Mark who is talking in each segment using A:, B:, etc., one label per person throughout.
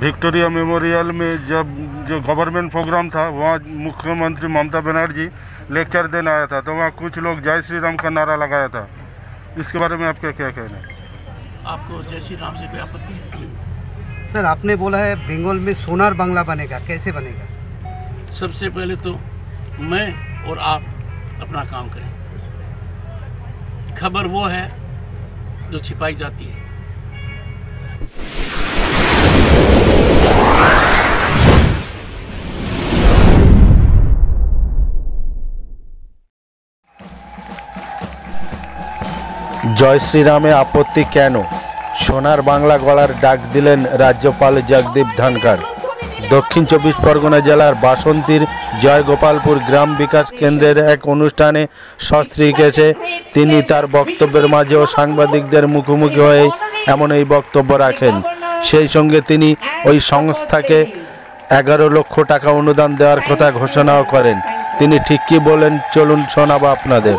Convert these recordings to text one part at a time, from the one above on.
A: Victoria memorial में जब जो गवर्नमेंट प्रोग्राम था वहाँ मुख्यमंत्री ममता बनर्जी लेक्चर देने आया था, तो वहाँ कुछ लोग जय श्री राम का नारा लगाया था। इसके बारे में आपका क्या कहना है?
B: आपको जय श्री राम से कोई आपत्ति है?
C: सर, आपने बोला है बंगाल में सोनार बांग्ला बनेगा, कैसे बनेगा?
B: सबसे पहले तो मैं और आप अपना काम करें। खबर वो है जो छिपाई जाती है।
D: জয় শ্রীরামে আপত্তি কেন? সোনার বাংলা গড়ার ডাক দিলেন রাজ্যপাল জগদীপ ধনখড়। দক্ষিণ 24 পরগনা জেলার বাসন্তীর জয়গোপালপুর গ্রাম বিকাশ কেন্দ্রের এক অনুষ্ঠানে সস্ত্রীক এসে তিনি তার বক্তব্যের মাঝেও সাংবাদিকদের মুখোমুখি হয়ে এমন এই বক্তব্য রাখেন। সেই সঙ্গে তিনি ওই সংস্থাকে 11 লক্ষ টাকা অনুদান দেওয়ার কথা ঘোষণাও করেন। তিনি ঠিক কি বলেন চলুন শোনাবো আপনাদের।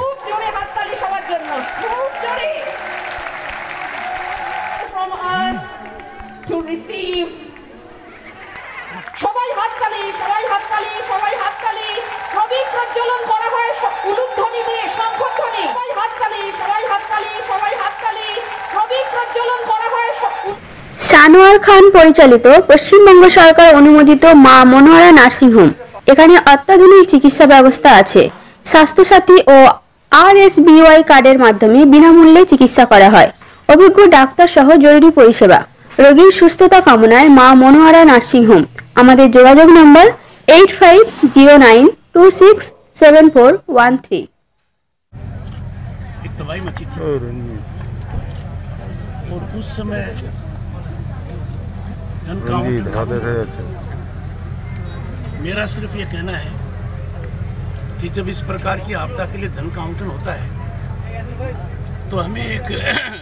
E: সানোয়ার খান পরিচালিত পশ্চিমবঙ্গ সরকার অনুমোদিত মা মনোহরা নার্সিং হোম। এখানে অত্যাধুনিক চিকিৎসা ব্যবস্থা আছে। স্বাস্থ্যসাথী ও RSBY কার্ডের মাধ্যমে বিনামূল্যে চিকিৎসা করা হয়। অভিজ্ঞ ডাক্তার সহ জরুরি পরিষেবা। রোগীর সুস্থতা কামনায় মা মনোহরা নার্সিং হোম। আমাদের যোগাযোগ নম্বর 8509267413।
B: एक तबाही मची थी और उस समय मेरा सिर्फ ये कहना है कि जब इस प्रकार की आपदा के लिए धन का आवंटन होता है तो हमें एक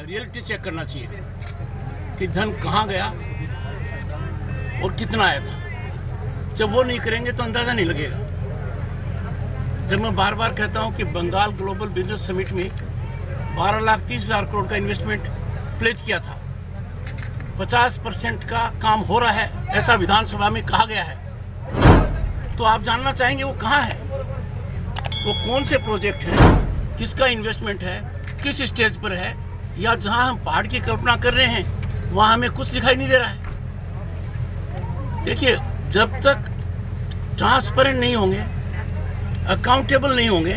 B: रियलिटी चेक करना चाहिए कि धन कहाँ गया और कितना आया था। जब वो नहीं करेंगे तो अंदाजा नहीं लगेगा। जब मैं बार बार कहता हूँ कि बंगाल ग्लोबल बिजनेस समिट में 12,30,000 करोड़ का इन्वेस्टमेंट प्लेज किया था, 50% का काम हो रहा है ऐसा विधानसभा में कहा गया है, तो आप जानना चाहेंगे वो कहाँ है, वो कौन से प्रोजेक्ट है, किसका इन्वेस्टमेंट है, किस स्टेज पर है, या जहाँ हम पहाड़ की कल्पना कर रहे हैं वहाँ हमें कुछ दिखाई नहीं दे रहा है। देखिए, जब तक ट्रांसपेरेंट नहीं होंगे, अकाउंटेबल नहीं होंगे,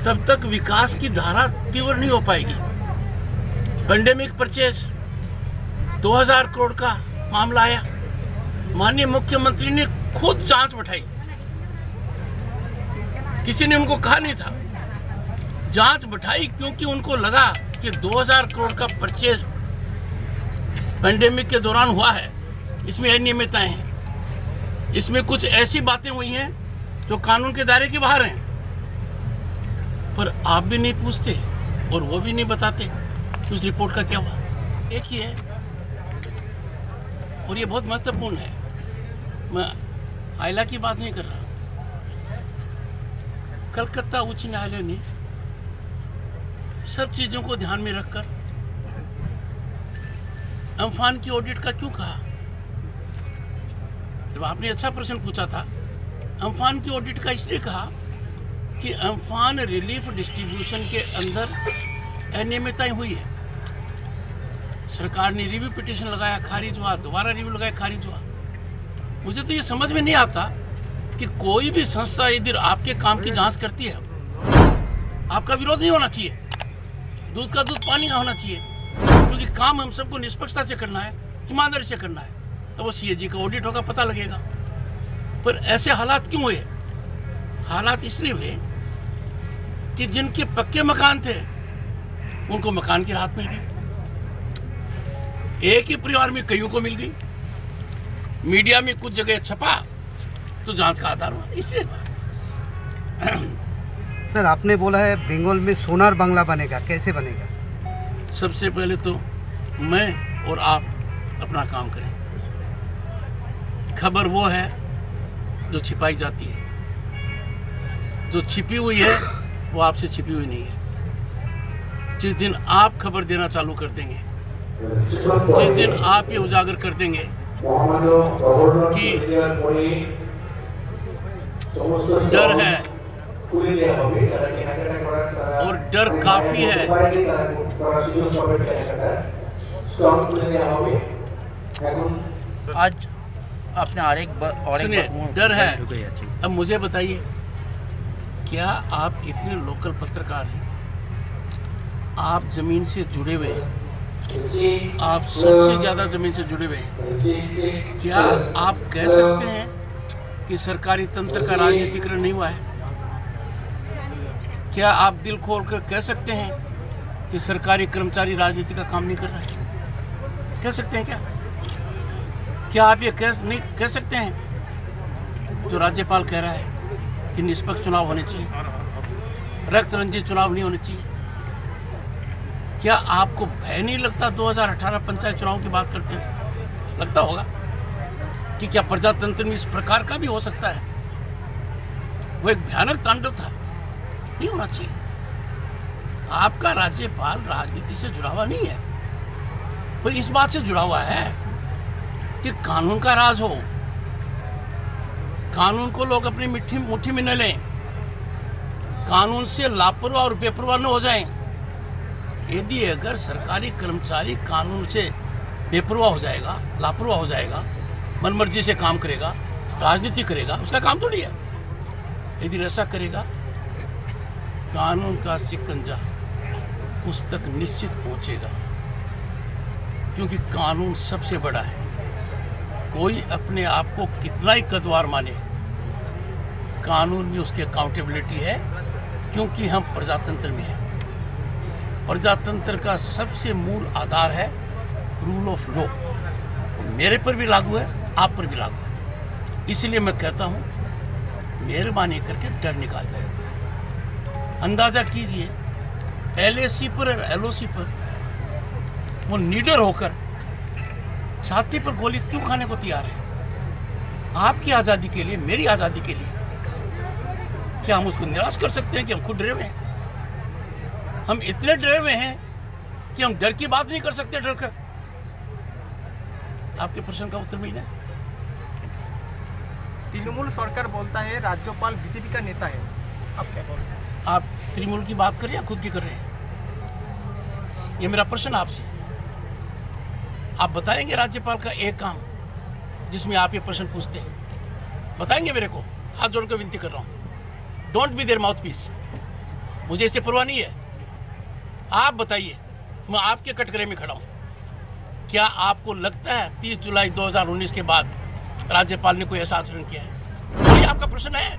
B: तब तक विकास की धारा तीव्र नहीं हो पाएगी। पेंडेमिक परचेज 2000 करोड़ का मामला आया, माननीय मुख्यमंत्री ने खुद जांच बैठाई, किसी ने उनको कहा नहीं था, जांच बैठाई क्योंकि उनको लगा कि 2000 करोड़ का परचेज पेंडेमिक के दौरान हुआ है, इसमें अनियमितताएं हैं, इसमें कुछ ऐसी बातें हुई हैं जो कानून के दायरे के बाहर हैं, पर आप भी नहीं पूछते और वो भी नहीं बताते उस रिपोर्ट का क्या हुआ। एक ही है और ये बहुत महत्वपूर्ण है। मैं आइला की बात नहीं कर रहा। कलकत्ता उच्च न्यायालय ने सब चीजों को ध्यान में रखकर अम्फान की ऑडिट का क्यों कहा? जब आपने अच्छा प्रश्न पूछा था, अम्फान की ऑडिट का इसलिए कहा कि अम्फान रिलीफ डिस्ट्रीब्यूशन के अंदर अनियमितताएं हुई है। सरकार ने रिव्यू पिटीशन लगाया, खारिज हुआ, दोबारा रिव्यू लगाया, खारिज हुआ। मुझे तो ये समझ में नहीं आता कि कोई भी संस्था यदि आपके काम की जांच करती है, आपका विरोध नहीं होना चाहिए, दूध का दूध पानी का होना चाहिए, क्योंकि काम हम सबको निष्पक्षता से करना है, ईमानदारी से करना है। तो वो CAG का ऑडिट होगा, पता लगेगा। पर ऐसे हालात क्यों हुए? हालात इसलिए हुए कि जिनके पक्के मकान थे उनको मकान की राहत मिल गई, एक ही परिवार में कईयों को मिल गई, मीडिया में कुछ जगह छपा तो जांच का आधार हुआ, इसलिए।
C: सर, आपने बोला है बंगाल में सोनार बांग्ला बनेगा, कैसे बनेगा?
B: सबसे पहले तो मैं और आप अपना काम करें। खबर वो है जो छिपाई जाती है, जो छिपी हुई है वो आपसे छिपी हुई नहीं है। जिस दिन आप खबर देना चालू कर देंगे, जिस दिन आप ये उजागर कर देंगे कि डर है और डर काफी है।
F: आज आपने
B: सुनिए, डर है। अब मुझे बताइए, क्या आप इतने लोकल पत्रकार हैं, आप जमीन से जुड़े हुए हैं, आप सबसे ज्यादा जमीन से जुड़े हुए हैं, क्या आप कह सकते हैं कि सरकारी तंत्र का राजनीतिकरण नहीं हुआ है? क्या आप दिल खोलकर कह सकते हैं कि सरकारी कर्मचारी राजनीति का काम नहीं कर रहा है? कह सकते हैं क्या? क्या आप ये नहीं कह सकते हैं जो राज्यपाल कह रहा है कि निष्पक्ष चुनाव होने चाहिए, रक्त रंजित चुनाव नहीं होने चाहिए? क्या आपको भय नहीं लगता? 2018 पंचायत चुनाव की बात करते हैं, लगता होगा कि क्या प्रजातंत्र में इस प्रकार का भी हो सकता है? वो एक भयानक तांडव था, नहीं होना चाहिए। आपका राज्यपाल राजनीति से जुड़ा हुआ नहीं है, पर इस बात से जुड़ा हुआ है कि कानून का राज हो, कानून को लोग अपनी मुट्ठी में न लें, कानून से लापरवाह और बेपरवाह न हो जाएं। यदि अगर सरकारी कर्मचारी कानून से बेपरवाह हो जाएगा, लापरवाह हो जाएगा, मनमर्जी से काम करेगा, राजनीति करेगा, उसका काम थोड़ी है। यदि ऐसा करेगा, कानून का शिकंजा उस तक निश्चित पहुंचेगा, क्योंकि कानून सबसे बड़ा है। कोई अपने आप को कितना ही कद्दावर माने, कानून में उसकी अकाउंटेबिलिटी है, क्योंकि हम प्रजातंत्र में हैं। प्रजातंत्र का सबसे मूल आधार है रूल ऑफ लॉ। मेरे पर भी लागू है, आप पर भी लागू है। इसलिए मैं कहता हूं, मेहरबानी करके डर निकाल जाए। अंदाजा कीजिए, LAC पर और LOC पर वो निडर होकर छाती पर गोली क्यों खाने को तैयार है? आपकी आजादी के लिए, मेरी आजादी के लिए। क्या हम उसको निराश कर सकते हैं कि हम खुद डरे हुए हैं? हम इतने डरे हुए हैं कि हम डर की बात नहीं कर सकते डर कर। आपके प्रश्न का उत्तर मिल गया।
F: तृणमूल सरकार बोलता है राज्यपाल बीजेपी का नेता है, आप क्या बोलते हैं?
B: आप तृणमूल की बात कर रहे हैं, खुद की कर रहे हैं? ये मेरा प्रश्न आपसे। आप बताएंगे राज्यपाल का एक काम जिसमें आप ये प्रश्न पूछते हैं? बताएंगे मेरे को? हाथ जोड़कर विनती कर रहा हूं, don't be their mouthpiece. मुझे इससे परवाह नहीं है। आप बताइए, मैं आपके कटघरे में खड़ा हूं। क्या आपको लगता है 30 जुलाई 2019 के बाद राज्यपाल ने कोई ऐसा आचरण किया है? ये आपका प्रश्न है।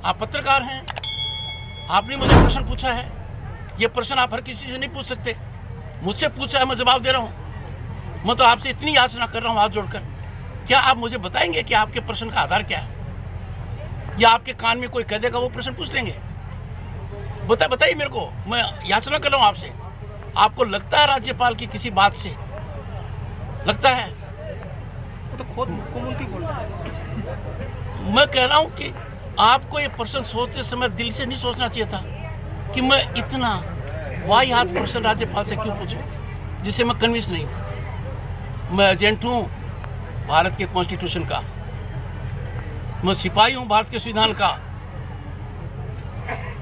B: आप पत्रकार हैं, आपने मुझे प्रश्न पूछा है। ये प्रश्न आप हर किसी से नहीं पूछ सकते। मुझसे पूछा है, मैं जवाब दे रहा हूं। मैं तो आपसे इतनी याचना कर रहा हूं हाथ जोड़कर, क्या आप मुझे बताएंगे कि आपके प्रश्न का आधार क्या है? या आपके कान में कोई कह देगा वो प्रश्न पूछ लेंगे? बताइए मेरे को, मैं याचना कर रहा हूं आपसे। आपको लगता है राज्यपाल की किसी बात से लगता है?
F: तो खुद मुख्यमंत्री बोल रहे हैं।
B: मैं कह रहा हूं कि आपको ये प्रश्न सोचते समय दिल से नहीं सोचना चाहिए था कि मैं इतना वाहियात प्रश्न राज्यपाल से क्यों पूछूं जिससे मैं कन्विंस नहीं हूं। मैं एजेंट हूं भारत के कॉन्स्टिट्यूशन का, मैं सिपाही हूं भारत के संविधान का,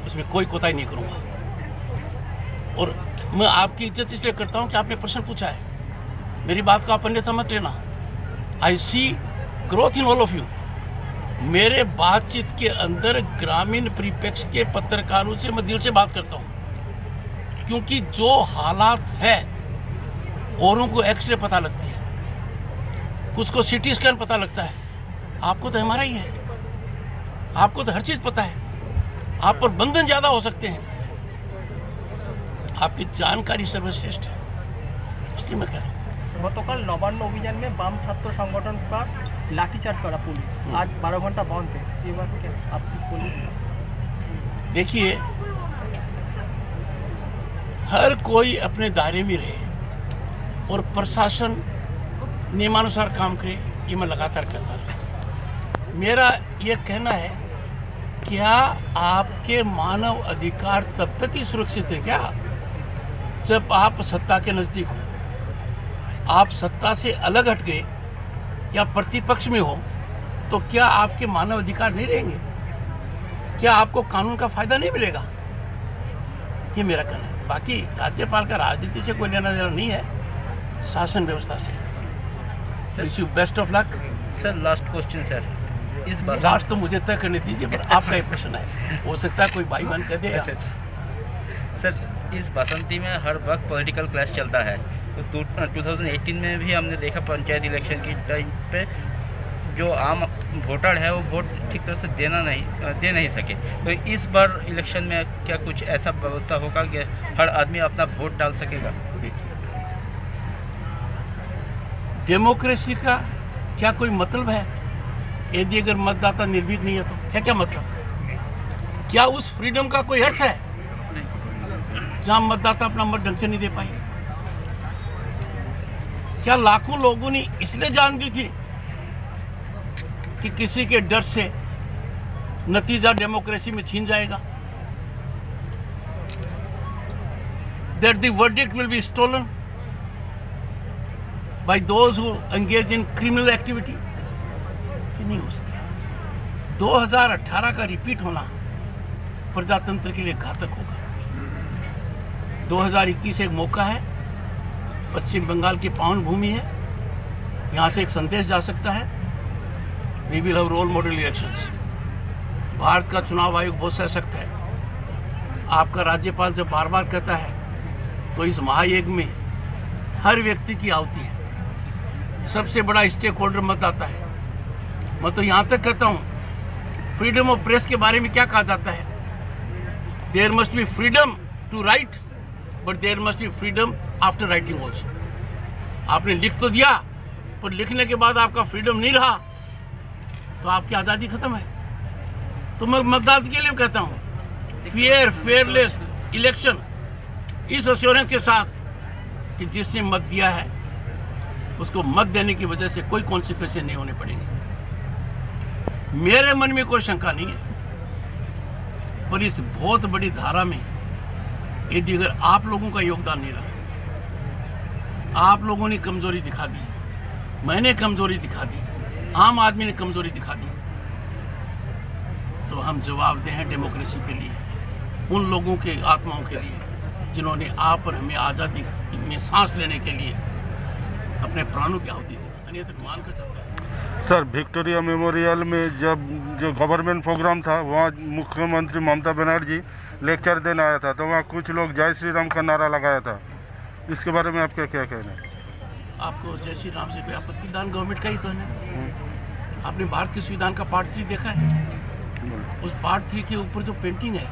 B: उसमें कोई कोताही नहीं करूंगा। और मैं आपकी इज्जत इसलिए करता हूं कि आपने प्रश्न पूछा है। मेरी बात को आप अन्यथा मत लेना। I see growth in all of you. मेरे बातचीत के अंदर ग्रामीण परिप्रेक्ष्य के पत्रकारों से मैं दिल से बात करता हूं, क्योंकि जो हालात है औरों को एक्सरे पता लगती है, कुछ को CT स्कैन पता लगता है, आपको तो हमारा ही है। आपको तो हर चीज पता है। आप पर बंधन ज्यादा हो सकते हैं। आपकी जानकारी सर्वश्रेष्ठ है, इसलिए मैं कह रहा हूँ।
F: गतकाल नवान्न अभियान में वाम छात्र संगठन का लाठीचार्ज करा पुलिस, आज 12 घंटा बंद है। ये बात क्या आपकी पुलिस?
B: देखिए, हर कोई अपने दायरे में रहे और प्रशासन नियमानुसार काम करे, ये मैं लगातार कहता रहा। मेरा ये कहना है, क्या आपके मानव अधिकार तब तक ही सुरक्षित है क्या जब आप सत्ता के नजदीक हो? आप सत्ता से अलग हट गए या प्रतिपक्ष में हो तो क्या आपके मानव अधिकार नहीं रहेंगे? क्या आपको कानून का फायदा नहीं मिलेगा? ये मेरा कहना है। बाकी राज्यपाल का राजनीति से कोई लेना देना नहीं है, शासन व्यवस्था से। Wish you best of luck.
G: Sir last question sir, इस बार
B: लास्ट तो मुझे तय करने दीजिए, पर आपका ये प्रश्न है, हो सकता है कोई भाई मन कर दे।
G: अच्छा सर, इस बसंती में हर वक्त पॉलिटिकल क्लैश चलता है। तो 2018 में भी हमने देखा पंचायत इलेक्शन की टाइम पे जो आम वोटर है वो वोट ठीक तरह से दे नहीं सके। तो इस बार इलेक्शन में क्या कुछ ऐसा व्यवस्था होगा कि हर आदमी अपना वोट डाल सकेगा?
B: डेमोक्रेसी का क्या कोई मतलब है यदि अगर मतदाता निर्भीक नहीं है तो? है क्या मतलब? क्या उस फ्रीडम का कोई अर्थ है जहां मतदाता अपना मत ढंग से नहीं दे पाए? क्या लाखों लोगों ने इसलिए जान दी थी कि किसी के डर से नतीजा डेमोक्रेसी में छीन जाएगा? That the verdict will be stolen by those who engage in criminal activity? ये नहीं हो सकता। 2018 का रिपीट होना प्रजातंत्र के लिए घातक होगा। 2021 एक मौका है, पश्चिम बंगाल की पावन भूमि है, यहाँ से एक संदेश जा सकता है, we will have role model elections. भारत का चुनाव आयोग बहुत सशक्त है। आपका राज्यपाल जब बार बार कहता है तो इस महायज्ञ में हर व्यक्ति की आहुति है। सबसे बड़ा स्टेक होल्डर मतदाता है। मैं तो यहाँ तक कहता हूँ, फ्रीडम ऑफ प्रेस के बारे में क्या कहा जाता है? There must be freedom to write, but there must be freedom after writing also. आपने लिख तो दिया, पर लिखने के बाद आपका फ्रीडम नहीं रहा तो आपकी आज़ादी खत्म है। तो मैं मतदाता के लिए कहता हूँ, फेयरलेस इलेक्शन, इस एश्योरेंस के साथ कि जिसने मत दिया है उसको मत देने की वजह से कोई कॉन्सिक्वेंसेस नहीं होने पड़ेंगे। मेरे मन में कोई शंका नहीं है, पर इस बहुत बड़ी धारा में यदि अगर आप लोगों का योगदान नहीं रहा, आप लोगों ने कमजोरी दिखा दी, मैंने कमजोरी दिखा दी, आम आदमी ने कमजोरी दिखा दी, तो हम जवाबदेह हैं डेमोक्रेसी के लिए, उन लोगों के आत्माओं के लिए जिन्होंने आप और हमें आज़ादी में सांस लेने के लिए अपने प्राणों की आहुति दी। तो मान कर चलता है।
A: सर, विक्टोरिया मेमोरियल में जब जो गवर्नमेंट प्रोग्राम था वहाँ मुख्यमंत्री ममता बनर्जी लेक्चर देने आया था, तो वहाँ कुछ लोग जय श्री राम का नारा लगाया था। इसके बारे में आपका क्या कहना है?
B: आपको जय श्री राम से कोई आपत्ति? दान गवर्नमेंट का ही तो है ना। आपने भारत के संविधान का पार्ट 3 देखा है? उस पार्ट 3 के ऊपर जो पेंटिंग है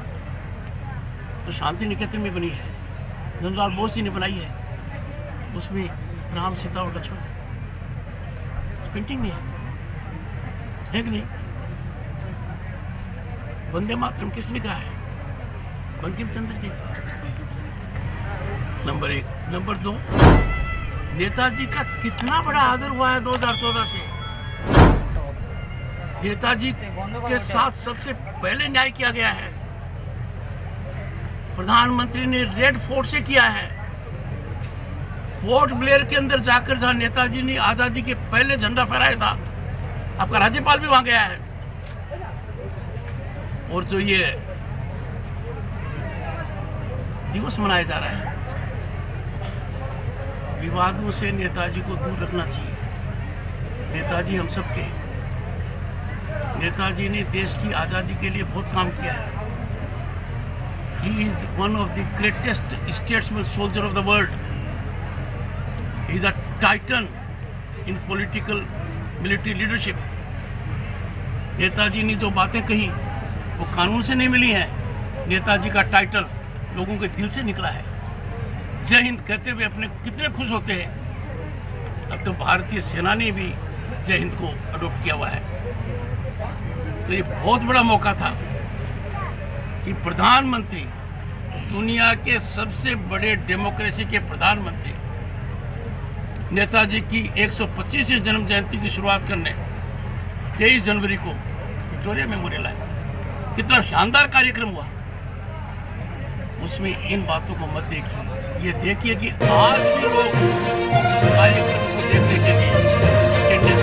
B: तो शांति निकेतन में बनी है, नंदलाल बोस जी ने बनाई है। उसमें राम, सीता और लक्ष्मण उस पेंटिंग में है कि नहीं? वंदे मातरम किसने कहा है? बंकिम चंद्र जी। नंबर 1। नंबर 2, नेताजी का कितना बड़ा आदर हुआ है 2014 से। नेताजी के साथ सबसे पहले न्याय किया गया है। प्रधानमंत्री ने रेड फोर्ट से किया है। पोर्ट ब्लेयर के अंदर जाकर जहां नेताजी ने आजादी के पहले झंडा फहराया था, आपका राज्यपाल भी वहां गया है। और जो ये दिवस मनाया जा रहा है, विवादों से नेताजी को दूर रखना चाहिए। नेताजी हम सबके हैं। नेताजी ने देश की आज़ादी के लिए बहुत काम किया है। He is one of the greatest statesman soldier of the world. He is a titan in political military leadership. Netaji ने जो बातें कही वो कानून से नहीं मिली हैं। नेताजी का टाइटल लोगों के दिल से निकला है। जय हिंद कहते हुए अपने कितने खुश होते हैं। अब तो भारतीय सेना ने भी जय हिंद को अडॉप्ट किया हुआ है। तो ये बहुत बड़ा मौका था कि प्रधानमंत्री, दुनिया के सबसे बड़े डेमोक्रेसी के प्रधानमंत्री, नेताजी की 125वीं जन्म जयंती की शुरुआत करने 23 जनवरी को विक्टोरिया मेमोरियल आए। कितना शानदार कार्यक्रम हुआ। उसमें इन बातों को मत देखिए, ये देखिए कि आज भी लोग इस कार्यक्रम को देखने के लिए अटेंडेंस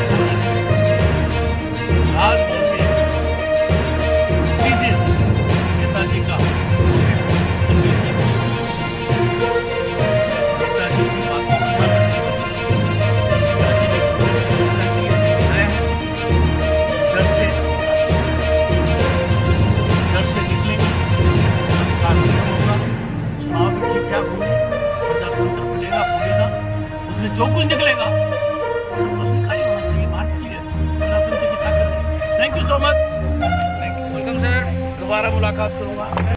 B: जो कुछ निकलेगा सबको स्वीकार होना चाहिए। भारतीय प्रजातंत्र की ताकत है। Thank you so much.
G: Welcome sir.
B: दोबारा मुलाकात करूंगा।